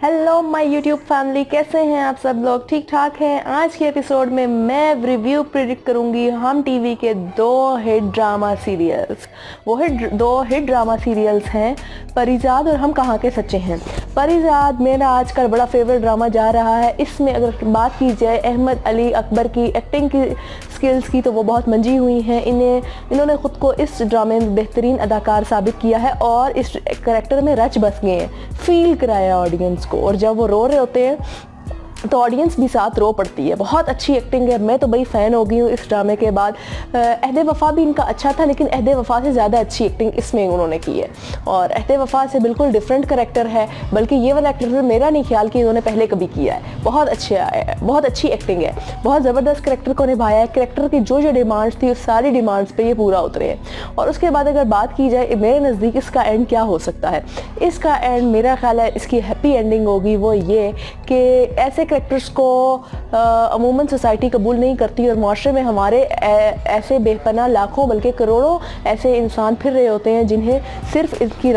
Hello my YouTube family, कैसे हैं आप सब लोग? ठीक ठाक हैं। आज के एपिसोड में मैं रिव्यू प्रेडिक्ट करूंगी हम टीवी के दो हिट ड्रामा सीरियल्स। वो दो हिट ड्रामा सीरियल्स हैं परिजात और हम कहाँ के सच्चे हैं। परिजात मेरा आजकल बड़ा फेवरेट ड्रामा जा रहा है। इसमें अगर बात की जाए अहमद अली अकबर की एक्टिंग की स्किल्स की तो वो बहुत मंजी हुई हैं। इन्होंने ख़ुद को इस ड्रामे में बेहतरीन अदाकार साबित किया है और इस कैरेक्टर में रच बस गए हैं। फील कराया ऑडियंस को, और जब वो रो रहे होते हैं तो ऑडियंस भी साथ रो पड़ती है। बहुत अच्छी एक्टिंग है। मैं तो बड़ी फ़ैन हो गई हूँ इस ड्रामे के बाद। अहदे वफ़ा भी इनका अच्छा था, लेकिन अहदे वफ़ा से ज़्यादा अच्छी एक्टिंग इसमें उन्होंने की है। और अहदे वफ़ा से बिल्कुल डिफरेंट कैरेक्टर है, बल्कि ये वाला कैरेक्टर मेरा नहीं ख्याल कि इन्होंने पहले कभी किया है। बहुत अच्छा है, बहुत अच्छी एक्टिंग है, बहुत ज़बरदस्त कैरेक्टर को निभाया है। कैरेक्टर की जो डिमांड्स थी उस सारी डिमांड्स पर ये पूरा उतरे हैं। और उसके बाद अगर बात की जाए मेरे नज़दीक इसका एंड क्या हो सकता है, इसका एंड मेरा ख्याल है इसकी हैप्पी एंडिंग होगी। वो ये कि ऐसे कैरेक्टर्स को अमूमन सोसाइटी कबूल नहीं करती और माशरे में हमारे ऐसे बेपनाह लाखों बल्कि करोड़ों ऐसे इंसान फिर रहे होते हैं जिन्हें सिर्फ इसकी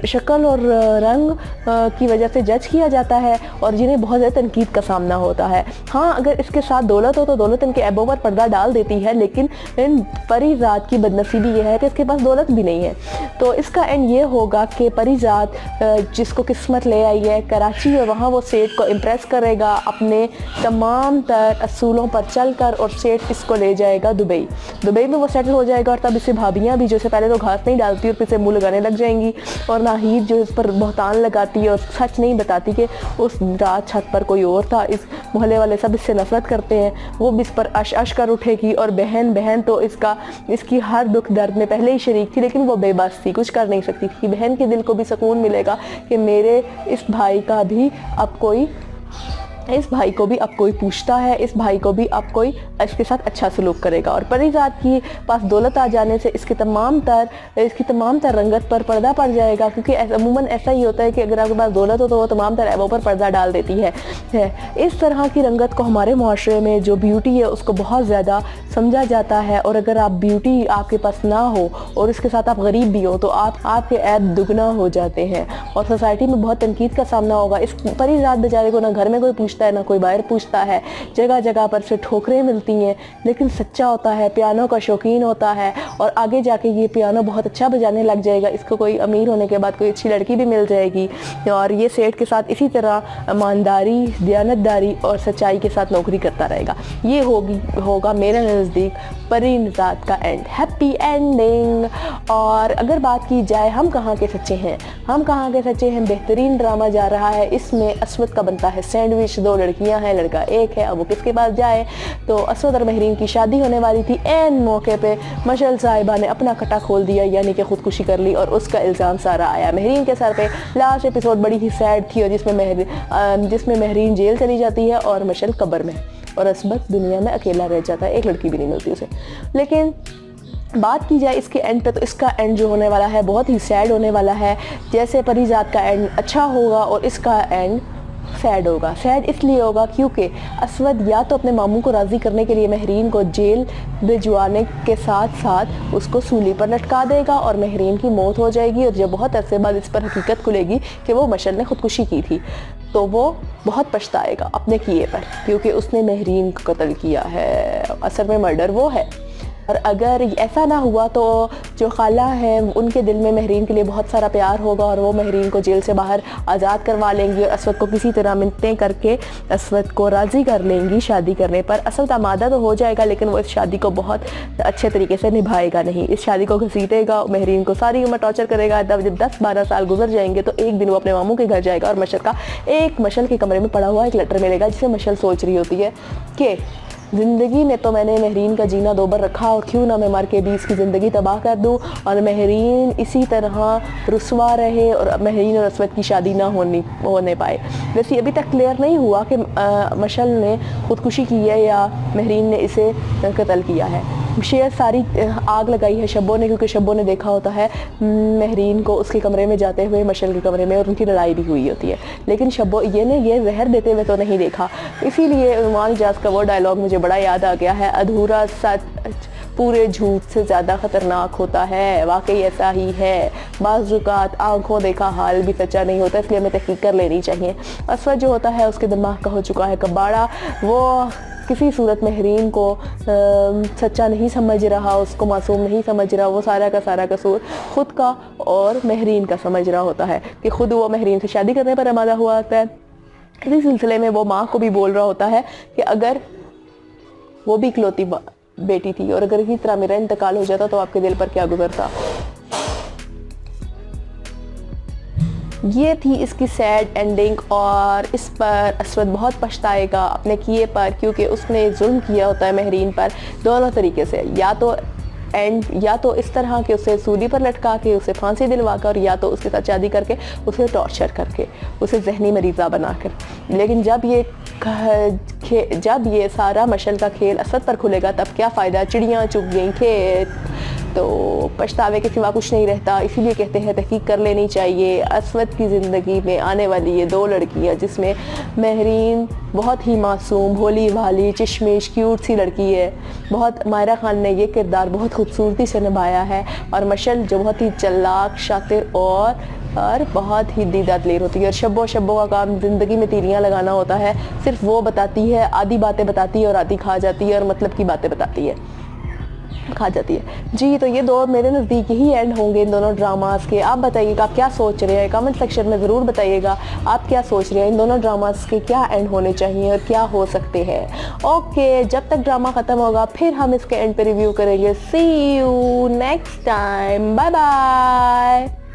शक्ल और रंग की वजह से जज किया जाता है और जिन्हें बहुत ज़्यादा तनकीद का सामना होता है। हाँ, अगर इसके साथ दौलत हो तो दौलत इनके ऐबों पर पर्दा डाल देती है, लेकिन इन परिजात की बदनसीबी यह है कि इसके पास दौलत भी नहीं है। तो इसका एंड ये होगा कि परिजात जिसको किस्मत ले आई है कराची, और वहाँ वो सेठ को इम्प्रेस करेगा अपने तमाम तर असूलों पर चलकर, और सेठ इसको ले जाएगा दुबई में वो सेटल हो जाएगा। और तब इसे भाभियाँ भी जो से पहले तो घास नहीं डालती और फिर से मुँह लगाने लग जाएंगी, और नाहीद जो इस पर बहतान लगाती है और सच नहीं बताती कि उस रात छत पर कोई और था। इस मोहल्ले वाले सब इससे नफरत करते हैं। वो भी इस पर अश कर उठेगी, और बहन तो इसकी हर दुख दर्द में पहले ही शरीक थी, लेकिन वो बेबस थी, कुछ कर नहीं सकती थी। बहन के दिल को भी सुकून मिलेगा कि मेरे इस भाई को भी अब कोई पूछता है, इस भाई को भी अब कोई इसके साथ अच्छा सलूक करेगा। और परिजात की पास दौलत आ जाने से इसकी तमाम तर रंगत पर पर्दा पड़ जाएगा, क्योंकि अमूमन ऐसा ही होता है कि अगर आपके पास दौलत हो तो वो तमाम तर ऐबों पर पर्दा डाल देती है। इस तरह की रंगत को हमारे माशरे में जो ब्यूटी है उसको बहुत ज़्यादा समझा जाता है, और अगर आप ब्यूटी आपके पास ना हो और इसके साथ आप गरीब भी हो तो आपके ऐब दुगना हो जाते हैं और सोसाइटी में बहुत तनकीद का सामना होगा। इस परिजात बेचारे को ना घर में कोई पूछता है ना कोई बाहर पूछता है, जगह जगह पर से ठोकरें मिलती हैं, लेकिन सच्चा होता है, पियानो का शौकीन होता है, और आगे जाके ये पियानो बहुत अच्छा बजाने लग जाएगा। इसको कोई अमीर होने के बाद कोई अच्छी लड़की भी मिल जाएगी, और ये सेठ के साथ इसी तरह ईमानदारी, दयानतदारी और सच्चाई के साथ नौकरी करता रहेगा। ये होगा मेरे नज़दीक परिजात का एंड, हैप्पी एंडिंग। और अगर बात की जाए हम कहाँ के सच्चे हैं, बेहतरीन ड्रामा जा रहा है। इसमें असवद का बनता है सैंडविच, दो लड़कियां हैं, लड़का एक है। अब वो किसके पास जाए? तो असवद और महरीन की शादी होने वाली थी। एन मौके पे मशल साहिबा ने अपना कटा खोल दिया, यानी कि खुदकुशी कर ली, और उसका इल्ज़ाम सारा आया महरीन के सर पे। लास्ट एपिसोड बड़ी ही सैड थी, और जिसमें महरीन जेल चली जाती है और मशल कब्र में, और असवद दुनिया में अकेला रह जाता है, एक लड़की भी नहीं मिलती उसे। लेकिन बात की जाए इसके एंड पे तो इसका एंड जो होने वाला है बहुत ही सैड होने वाला है। जैसे परिजात का एंड अच्छा होगा और इसका एंड सैड होगा। सैड इसलिए होगा क्योंकि असवद या तो अपने मामू को राज़ी करने के लिए महरीन को जेल भिजवाने के साथ साथ उसको सूली पर लटका देगा और महरीन की मौत हो जाएगी, और जब बहुत अरसे बाद इस पर हकीकत खुलेगी कि वो मशल ने खुदकुशी की थी तो वो बहुत पछताएगा अपने किए पर, क्योंकि उसने महरीन को कत्ल किया है। असल में मर्डर वो है। और अगर ऐसा ना हुआ तो जो खाला है उनके दिल में महरीन के लिए बहुत सारा प्यार होगा, और वो महरीन को जेल से बाहर आज़ाद करवा लेंगी और असवद को किसी तरह मिन्नतें करके असवद को राज़ी कर लेंगी शादी करने पर। असवद आमादा तो हो जाएगा, लेकिन वो इस शादी को बहुत अच्छे तरीके से निभाएगा नहीं। इस शादी को घसीटेगा, महरीन को सारी उम्र टॉर्चर करेगा। जब 10-12 साल गुजर जाएंगे तो एक दिन वो अपने मामू के घर जाएगा और मशल के कमरे में पड़ा हुआ एक लेटर मिलेगा, जिसे मशल सोच रही होती है कि ज़िंदगी में तो मैंने महरीन का जीना दोबर रखा, और क्यों ना मैं मर के भी इसकी ज़िंदगी तबाह कर दूं और महरीन इसी तरह रुसवा रहे और महरीन और असवद की शादी ना होने पाए। वैसे अभी तक क्लियर नहीं हुआ कि मशल ने खुदकुशी की है या महरीन ने इसे कत्ल किया है। शेर सारी आग लगाई है शब्बो ने, क्योंकि शब्बो ने देखा होता है महरीन को उसके कमरे में जाते हुए मशल के कमरे में, और उनकी लड़ाई भी हुई होती है, लेकिन शब्बो ये जहर देते हुए तो नहीं देखा। इसीलिए उस्मान इजाज़ का वो डायलॉग मुझे बड़ा याद आ गया है, अधूरा सच पूरे झूठ से ज़्यादा ख़तरनाक होता है। वाकई ऐसा ही है, बाज़ औक़ात आँखों देखा हाल भी सच्चा नहीं होता, इसलिए हमें तहक़ीक़ कर लेनी चाहिए। असवद जो होता है उसके दिमाग का हो चुका है कबाड़ा, वो किसी सूरत महरीन को सच्चा नहीं समझ रहा, उसको मासूम नहीं समझ रहा, वो सारा का सारा कसूर ख़ुद का और महरीन का समझ रहा होता है कि ख़ुद वो महरीन से शादी करने पर आमादा हुआ होता है। इसी सिलसिले में वो माँ को भी बोल रहा होता है कि अगर वो भी इकलौती बेटी थी और अगर इसी तरह मेरा इंतकाल हो जाता तो आपके दिल पर क्या गुजरता। ये थी इसकी सैड एंडिंग और इस पर असवद बहुत पछताएगा अपने किए पर, क्योंकि उसने जुल्म किया होता है महरीन पर दोनों तरीके से, या तो इस तरह के उसे सूली पर लटका के उसे फांसी दिलवा कर, या तो उसके साथ शादी करके उसे टॉर्चर करके उसे जहनी मरीज़ा बनाकर। लेकिन जब ये सारा मशल का खेल असद पर खुलेगा तब क्या फ़ायदा, चिड़ियाँ चुग गई खेत, तो पछतावे के सिवा कुछ नहीं रहता। इसीलिए कहते हैं तहकीक कर लेनी चाहिए। असवद की ज़िंदगी में आने वाली ये 2 लड़कियाँ, जिसमें महरीन बहुत ही मासूम भोली भाली चिशमिश क्यूट सी लड़की है, बहुत मायरा खान ने ये किरदार बहुत खूबसूरती से निभाया है, और मशल जो बहुत ही चालाक शातिर और बहुत ही दीदा दिलेर होती है। और शब्बो का काम ज़िंदगी में तीलियाँ लगाना होता है, सिर्फ वो बताती है, आधी बातें बताती है और आधी खा जाती है, और मतलब की बातें बताती है, खा जाती है जी। तो ये 2 मेरे नज़दीक ही एंड होंगे इन दोनों ड्रामास के। आप बताइएगा आप क्या सोच रहे हैं, कमेंट सेक्शन में ज़रूर बताइएगा आप क्या सोच रहे हैं, इन दोनों ड्रामास के क्या एंड होने चाहिए और क्या हो सकते हैं। ओके, जब तक ड्रामा ख़त्म होगा फिर हम इसके एंड पे रिव्यू करेंगे। See you next time, bye bye.